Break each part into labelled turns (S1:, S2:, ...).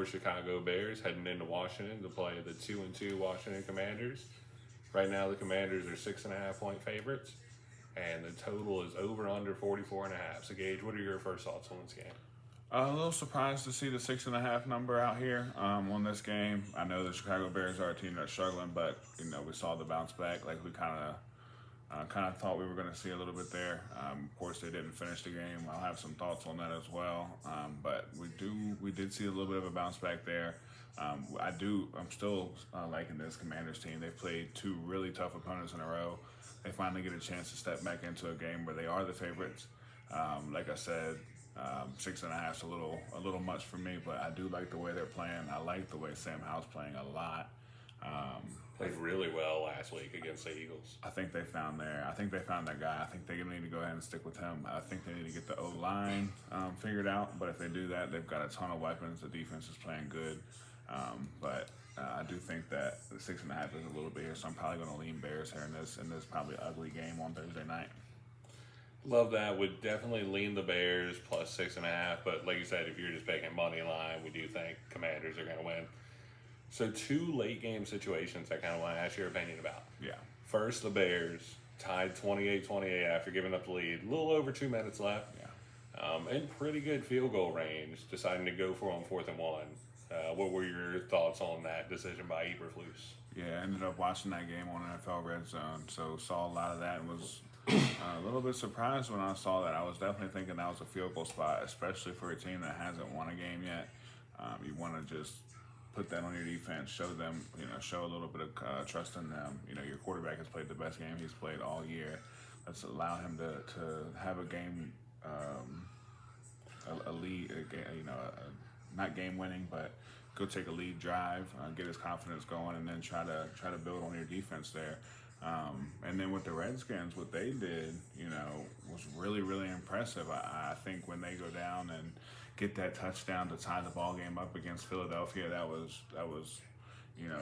S1: your Chicago Bears heading into Washington to play the 2-2 Washington Commanders. Right now, the Commanders are 6.5-point favorites, and the total is over under 44.5. So, Gage, what are your first thoughts on this game?
S2: A little surprised to see the 6.5 number out here on this game. I know the Chicago Bears are a team that's struggling, but we saw the bounce back like we kind of thought we were going to see a little bit there. Of course, they didn't finish the game. I'll have some thoughts on that as well. But we did see a little bit of a bounce back there. I'm still liking this Commanders team. They've played two really tough opponents in a row. They finally get a chance to step back into a game where they are the favorites. Like I said, 6.5 is a little much for me, but I do like the way they're playing. I like the way Sam Howell's playing a lot.
S1: Played really well last week against the Eagles.
S2: I think they found their guy. I think they need to go ahead and stick with him. I think they need to get the O-line figured out, but if they do that, they've got a ton of weapons. The defense is playing good. But I do think that the 6.5 is a little bit here, so I'm probably going to lean Bears here in this probably ugly game on Thursday night.
S1: Love that. Would definitely lean the Bears plus 6.5. But like you said, if you're just picking money line, we do think Commanders are going to win. So two late game situations I kind of want to ask your opinion about.
S2: Yeah.
S1: First, the Bears tied 28-28 after giving up the lead. A little over 2 minutes left.
S2: Yeah.
S1: In pretty good field goal range, deciding to go for on 4th and 1. What were your thoughts on that decision by Eberflus?
S2: Yeah, I ended up watching that game on NFL Red Zone, so saw a lot of that and was a little bit surprised when I saw that. I was definitely thinking that was a field goal spot, especially for a team that hasn't won a game yet. You want to just put that on your defense, show them, show a little bit of trust in them. Your quarterback has played the best game he's played all year. Let's allow him to have a game, a lead, not game winning, but go take a lead drive, get his confidence going, and then try to build on your defense there. And then with the Redskins, what they did, was really, really impressive. I think when they go down and get that touchdown to tie the ball game up against Philadelphia, that was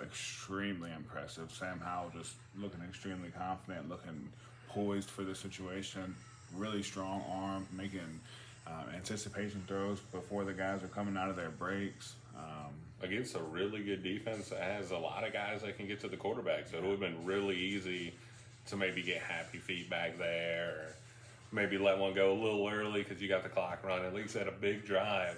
S2: extremely impressive. Sam Howell just looking extremely confident, looking poised for the situation, really strong arm, making anticipation throws before the guys are coming out of their breaks.
S1: Against a really good defense that has a lot of guys that can get to the quarterback, so it would have been really easy to maybe get happy feet back there, or maybe let one go a little early because you got the clock running. At least had a big drive.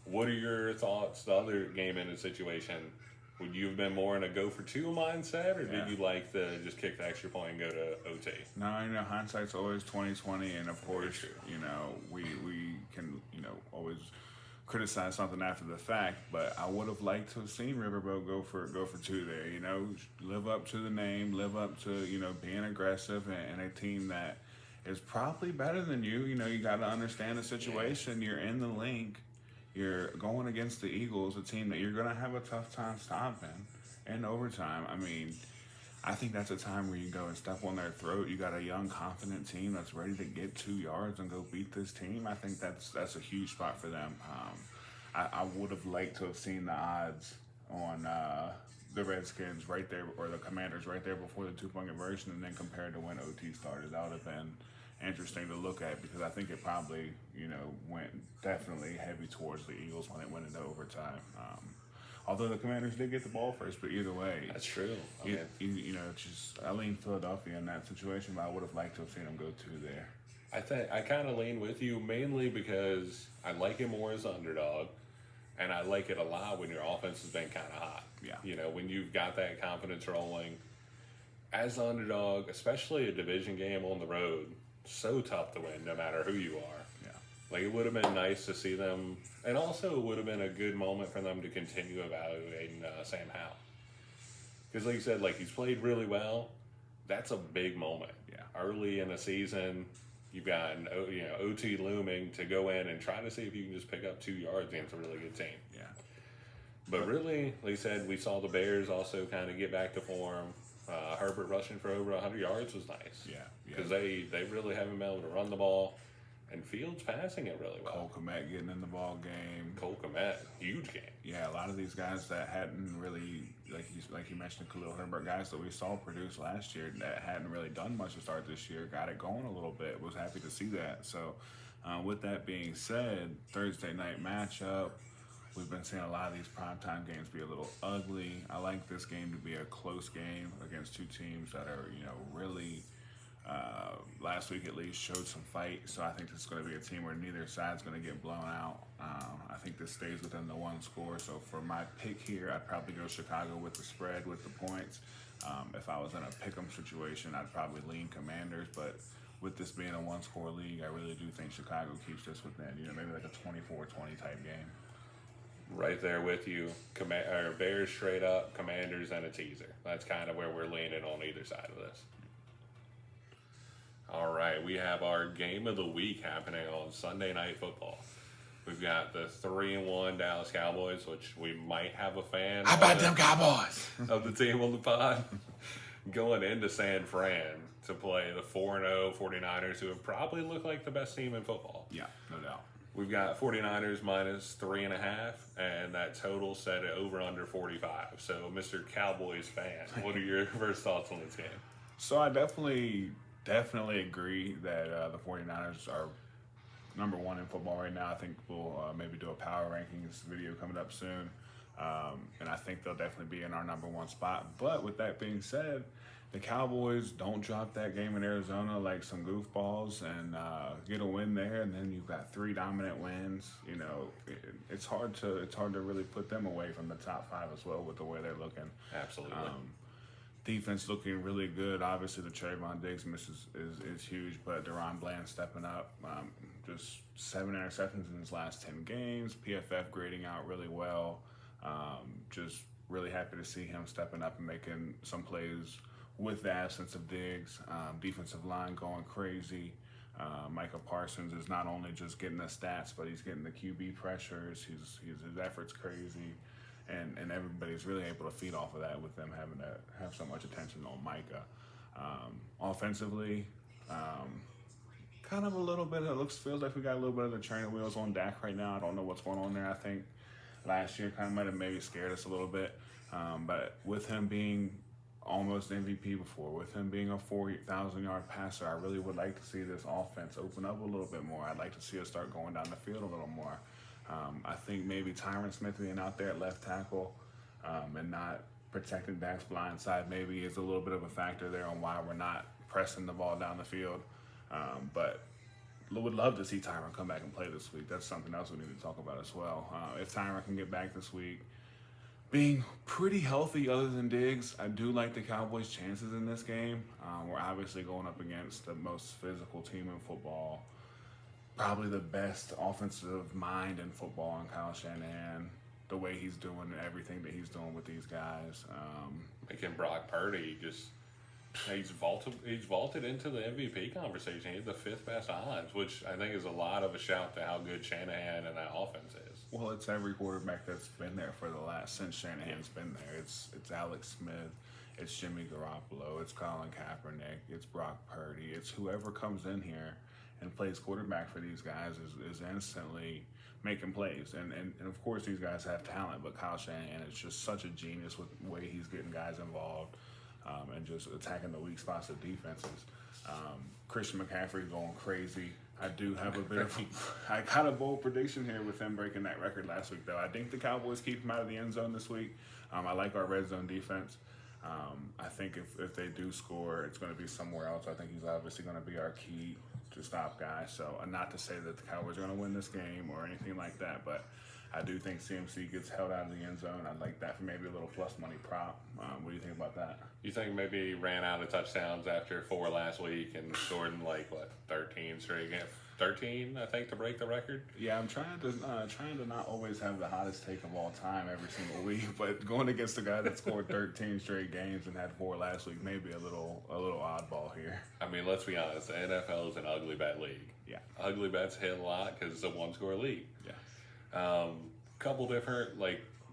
S1: What are your thoughts? The other game in the situation, would you have been more in a go for two mindset, or did you like to just kick the extra point and go to OT?
S2: No, hindsight's always 20/20, and of course, we can always criticize something after the fact, but I would have liked to have seen Riverboat go for two there. Live up to the name, live up to being aggressive, and a team that is probably better than you. You got to understand the situation. You're in the link. You're going against the Eagles, a team that you're going to have a tough time stopping in overtime. I mean, I think that's a time where you go and step on their throat. You got a young, confident team that's ready to get 2 yards and go beat this team. I think that's a huge spot for them. I would have liked to have seen the odds on the Redskins right there, or the Commanders right there before the 2-point conversion, and then compared to when OT started. That would have been interesting to look at, because I think it probably, went definitely heavy towards the Eagles when it went into overtime. Although the Commanders did get the ball first, but either way,
S1: that's true.
S2: I lean Philadelphia in that situation, but I would have liked to have seen them go 2 there.
S1: I kind of lean with you, mainly because I like it more as an underdog, and I like it a lot when your offense has been kind of hot.
S2: Yeah.
S1: When you've got that confidence rolling. As an underdog, especially a division game on the road, so tough to win no matter who you are. Like, it would have been nice to see them, and also it would have been a good moment for them to continue evaluating Sam Howell. Because like you said, he's played really well. That's a big moment.
S2: Yeah.
S1: Early in the season, you've got an OT looming to go in and try to see if you can just pick up 2 yards against a really good team.
S2: Yeah.
S1: But really, like you said, we saw the Bears also kind of get back to form. Herbert rushing for over 100 yards was nice.
S2: Yeah.
S1: Because they really haven't been able to run the ball. And Fields passing it really well.
S2: Cole Kmet getting in the ball game.
S1: Cole Kmet, huge game.
S2: Yeah, a lot of these guys that hadn't really, like you mentioned, Khalil Herbert, guys that we saw produce last year that hadn't really done much to start this year, got it going a little bit. Was happy to see that. So, with that being said, Thursday night matchup, We've been seeing a lot of these primetime games be a little ugly. I like this game to be a close game against two teams that are, really, last week at least, showed some fight. So I think this is going to be a team where neither side's going to get blown out. I think this stays within the one score. So for my pick here, I'd probably go Chicago with the spread, with the points. If I was in a pick 'em situation, I'd probably lean Commanders. But with this being a one-score league, I really do think Chicago keeps this within, maybe like a 24-20 type game.
S1: Right there with you. Bears straight up, Commanders, and a teaser. That's kind of where we're leaning on either side of this. All right, we have our game of the week happening on Sunday Night Football. We've got the 3-1 Dallas Cowboys, which we might have a fan.
S2: How about them Cowboys?
S1: Of the team on the pod. Going into San Fran to play the 4-0 49ers, who have probably looked like the best team in football.
S2: Yeah, no doubt.
S1: We've got 49ers minus 3.5, and that total set at over under 45. So, Mr. Cowboys fan, what are your first thoughts on this game?
S2: So I definitely agree that the 49ers are number one in football right now. I think we'll maybe do a power rankings video coming up soon. And I think they'll definitely be in our number one spot. But with that being said, the Cowboys don't drop that game in Arizona like some goofballs and get a win there, and then you've got 3 dominant wins. It's hard to really put them away from the top 5 as well with the way they're looking.
S1: Absolutely.
S2: Defense looking really good. Obviously, the Trayvon Diggs miss is huge, but Deron Bland stepping up. Just 7 interceptions in his last 10 games. PFF grading out really well. Just really happy to see him stepping up and making some plays with the absence of Diggs. Defensive line going crazy. Micah Parsons is not only just getting the stats, but he's getting the QB pressures. His effort's crazy. And everybody's really able to feed off of that with them having to have so much attention on Micah. Offensively, kind of a little bit, feels like we got a little bit of the training wheels on Dak right now. I don't know what's going on there. I think last year kind of might have maybe scared us a little bit. But with him being almost MVP before, with him being a 4,000-yard passer, I really would like to see this offense open up a little bit more. I'd like to see us start going down the field a little more. I think maybe Tyron Smith being out there at left tackle and not protecting Dak's blind side maybe is a little bit of a factor there on why we're not pressing the ball down the field. But would love to see Tyron come back and play this week. That's something else we need to talk about as well. If Tyron can get back this week, being pretty healthy other than Diggs, I do like the Cowboys' chances in this game. We're obviously going up against the most physical team in football. Probably the best offensive mind in football in Kyle Shanahan, the way he's doing everything that he's doing with these guys.
S1: Making Brock Purdy he's vaulted into the MVP conversation. He had the 5th best odds, which I think is a lot of a shout to how good Shanahan and that offense is.
S2: Well, it's every quarterback that's been there since Shanahan's been there. It's Alex Smith, it's Jimmy Garoppolo, it's Colin Kaepernick, it's Brock Purdy, it's whoever comes in here and plays quarterback for these guys is instantly making plays. And of course, these guys have talent, but Kyle Shanahan is just such a genius with the way he's getting guys involved and just attacking the weak spots of defenses. Christian McCaffrey going crazy. I do have I got a bold prediction here with him breaking that record last week, though. I think the Cowboys keep him out of the end zone this week. I like our red zone defense. I think if they do score, it's going to be somewhere else. I think he's obviously going to be our key to stop guys. So not to say that the Cowboys are going to win this game or anything like that, but I do think CMC gets held out of the end zone. I'd like that for maybe a little plus money prop. What do you think about that?
S1: You think maybe he ran out of touchdowns after 4 last week and scored in 13 straight games? 13, I think, to break the record.
S2: Yeah, I'm trying to not always have the hottest take of all time every single week, but going against a guy that scored 13 straight games and had 4 last week may be a little oddball here.
S1: I mean, let's be honest, the NFL is an ugly bet league.
S2: Yeah,
S1: ugly bets hit a lot because it's a one-score league.
S2: Yeah,
S1: couple different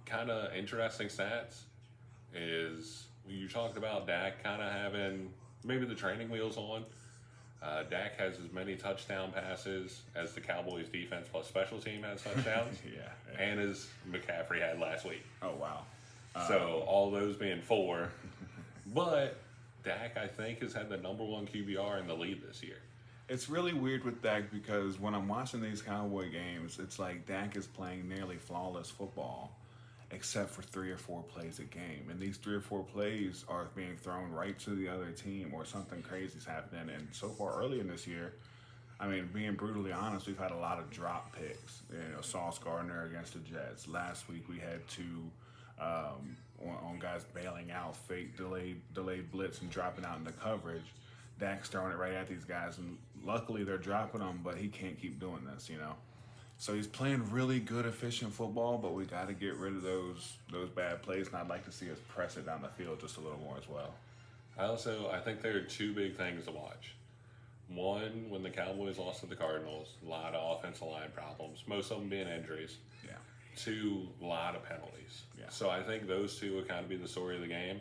S1: kind of interesting stats is you talked about Dak kind of having maybe the training wheels on. Dak has as many touchdown passes as the Cowboys defense plus special team has touchdowns.
S2: yeah.
S1: And as McCaffrey had last week.
S2: Oh, wow.
S1: So all those being 4. But Dak, I think, has had the number 1 QBR in the league this year.
S2: It's really weird with Dak because when I'm watching these Cowboy games, it's like Dak is playing nearly flawless football, except for 3 or 4 plays a game. And these 3 or 4 plays are being thrown right to the other team or something crazy is happening. And so far early in this year, I mean, being brutally honest, we've had a lot of drop picks. Sauce Gardner against the Jets. Last week we had two on guys bailing out, fake delayed blitz and dropping out into coverage. Dak's throwing it right at these guys, and luckily they're dropping them, but he can't keep doing this. So he's playing really good, efficient football, but we got to get rid of those bad plays, and I'd like to see us press it down the field just a little more as well.
S1: I think there are two big things to watch. One, when the Cowboys lost to the Cardinals, a lot of offensive line problems, most of them being injuries.
S2: Yeah.
S1: Two, a lot of penalties.
S2: Yeah.
S1: So I think those two will kind of be the story of the game.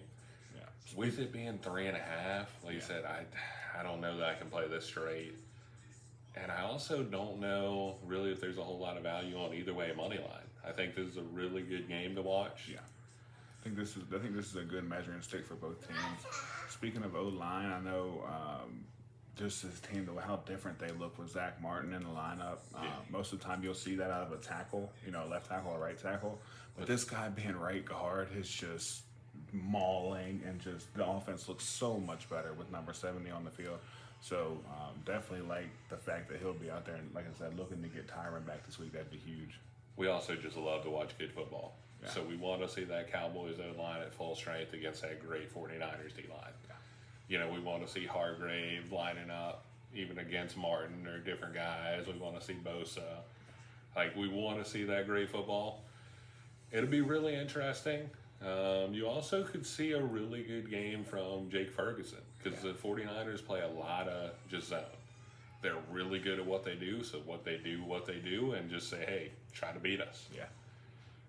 S2: Yeah.
S1: With it being 3.5, like you said, I don't know that I can play this straight. And I also don't know really if there's a whole lot of value on either way money line. I think this is a really good game to watch.
S2: Yeah. I think this is a good measuring stick for both teams. Speaking of O-line, I know just this team, how different they look with Zach Martin in the lineup. Most of the time you'll see that out of a tackle, left tackle or right tackle. But this guy being right guard is just mauling, and just the offense looks so much better with number 70 on the field. So definitely like the fact that he'll be out there and, like I said, looking to get Tyron back this week. That'd be huge.
S1: We also just love to watch good football.
S2: Yeah.
S1: So we want to see that Cowboys O-line at full strength against that great 49ers D-line. We want to see Hargrave lining up even against Martin or different guys. We want to see Bosa. We want to see that great football. It'll be really interesting. You also could see a really good game from Jake Ferguson because the 49ers play a lot of just zone. They're really good at what they do, so what they do, and just say, hey, try to beat us.
S2: Yeah.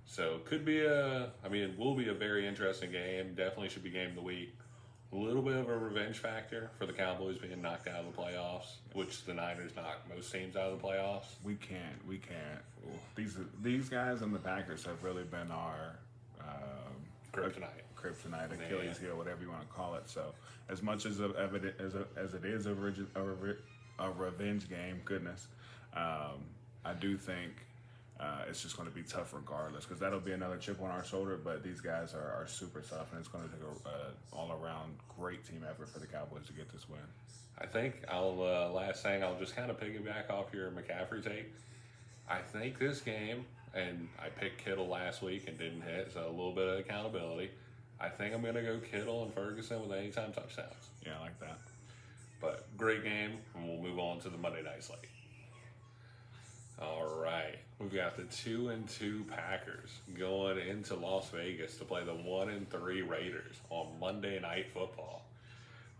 S1: So it will be a very interesting game. Definitely should be game of the week. A little bit of a revenge factor for the Cowboys being knocked out of the playoffs, which the Niners knocked most teams out of the playoffs.
S2: We can't. These guys and the Packers have really been our kryptonite, Achilles heel, whatever you want to call it. So as much as it is a revenge game, goodness, I do think it's just going to be tough regardless, because that'll be another chip on our shoulder. But these guys are super tough, and it's going to take a all-around great team effort for the Cowboys to get this win.
S1: I think last thing, I'll just kind of piggyback off your McCaffrey take. I think this game, and I picked Kittle last week and didn't hit, so a little bit of accountability. I think I'm going to go Kittle and Ferguson with anytime touchdowns.
S2: Yeah, I like that.
S1: But great game, and we'll move on to the Monday night slate. All right, we've got the 2-2 Packers going into Las Vegas to play the 1-3 Raiders on Monday Night Football.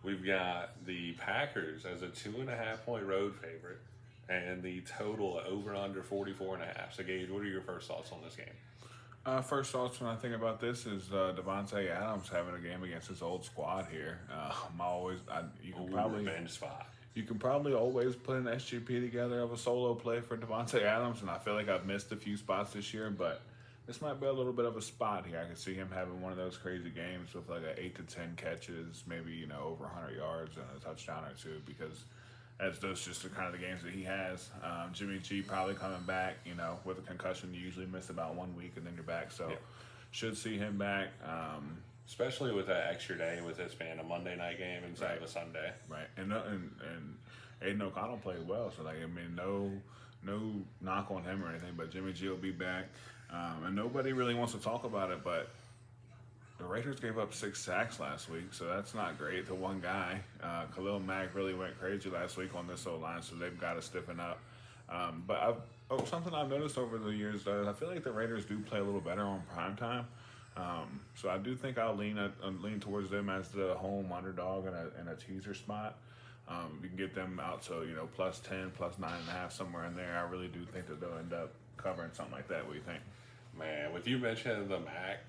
S1: We've got the Packers as a 2.5-point road favorite, and the total over under 44.5. So, Gage, what are your first thoughts on this game?
S2: First thoughts when I think about this is Devontae Adams having a game against his old squad here.
S1: Revenge spot.
S2: You can probably always put an SGP together of a solo play for Devontae Adams, and I feel like I've missed a few spots this year, but this might be a little bit of a spot here. I can see him having one of those crazy games with like 8 to 10 catches, maybe over 100 yards and a touchdown or two, because those just the kind of the games that he has. Jimmy G probably coming back, with a concussion. You usually miss about 1 week and then you're back, so should see him back.
S1: Especially with that extra day, with this being a Monday night game instead of a Sunday.
S2: Right, and Aiden O'Connell played well, so no knock on him or anything, but Jimmy G will be back. And nobody really wants to talk about it, but the Raiders gave up 6 sacks last week, so that's not great to one guy. Khalil Mack really went crazy last week on this O-line, so they've got to stiffen up. But something I've noticed over the years, I feel like the Raiders do play a little better on primetime. So I do think I'll lean towards them as the home underdog in a teaser spot. We can get them out to plus 10, plus 9.5, somewhere in there. I really do think that they'll end up covering something like that. What do you think?
S1: Man, with you mentioning the Mac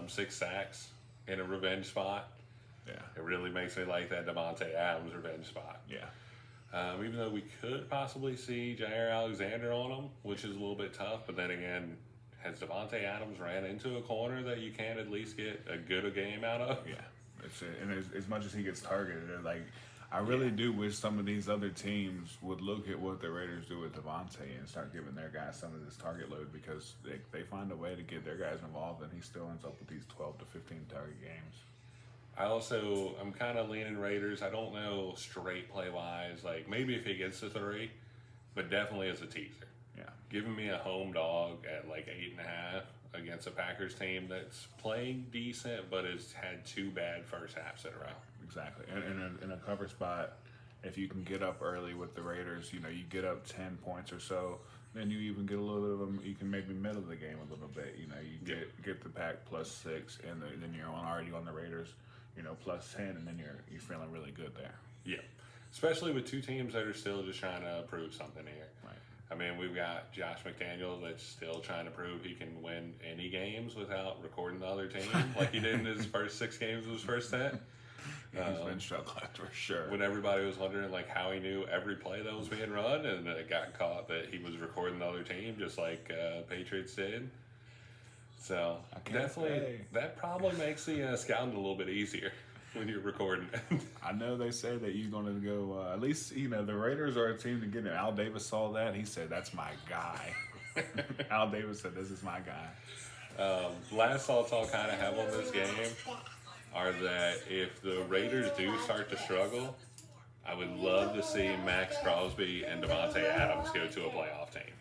S1: 6 sacks in a revenge spot, it really makes me like that Devontae Adams revenge spot.
S2: Yeah.
S1: Even though we could possibly see Jair Alexander on him, which is a little bit tough, but then again, has Devontae Adams ran into a corner that you can at least get a good game out of?
S2: Yeah. And as much as he gets targeted, I really do wish some of these other teams would look at what the Raiders do with Devontae and start giving their guys some of this target load, because they find a way to get their guys involved, and he still ends up with these 12 to 15 target games.
S1: I'm kind of leaning Raiders. I don't know straight play wise. Like maybe if he gets to 3, but definitely as a teaser.
S2: Yeah.
S1: Giving me a home dog at like 8.5 against a Packers team that's playing decent, but has had 2 bad first halves in a row.
S2: Exactly. And in a cover spot, if you can get up early with the Raiders, you get up 10 points or so, then you even get a little bit of them. You can maybe middle the game a little bit. You get the Pack +6, and then you're already on the Raiders, +10, and then you're feeling really good there.
S1: Yeah. Especially with 2 teams that are still just trying to prove something here.
S2: Right.
S1: I mean, we've got Josh McDaniels that's still trying to prove he can win any games without recording the other team, like he did in his first 6 games of his first 10.
S2: He's been struggling for sure.
S1: When everybody was wondering like how he knew every play that was being run, and it got caught that he was recording the other team, just like Patriots did. So definitely, that probably makes the scouting a little bit easier when you're recording.
S2: I know they say that you're going to go, at least, the Raiders are a team to get in. Al Davis saw that. He said, that's my guy. Al Davis said, this is my guy.
S1: Last thoughts I'll kind of have on this game are that if the Raiders do start to struggle, I would love to see Max Crosby and Devontae Adams go to a playoff team.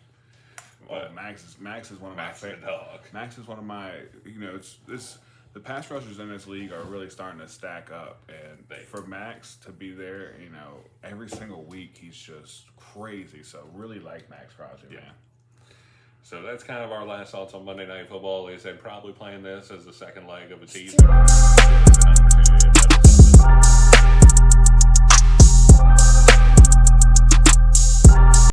S2: But Max is one of my favorite. Max is one of my, the pass rushers in this league are really starting to stack up, and for Max to be there, every single week he's just crazy. So really like Max Crosby, man.
S1: So that's kind of our last thoughts on Monday Night Football. Like I said, probably playing this as the second leg of a teaser.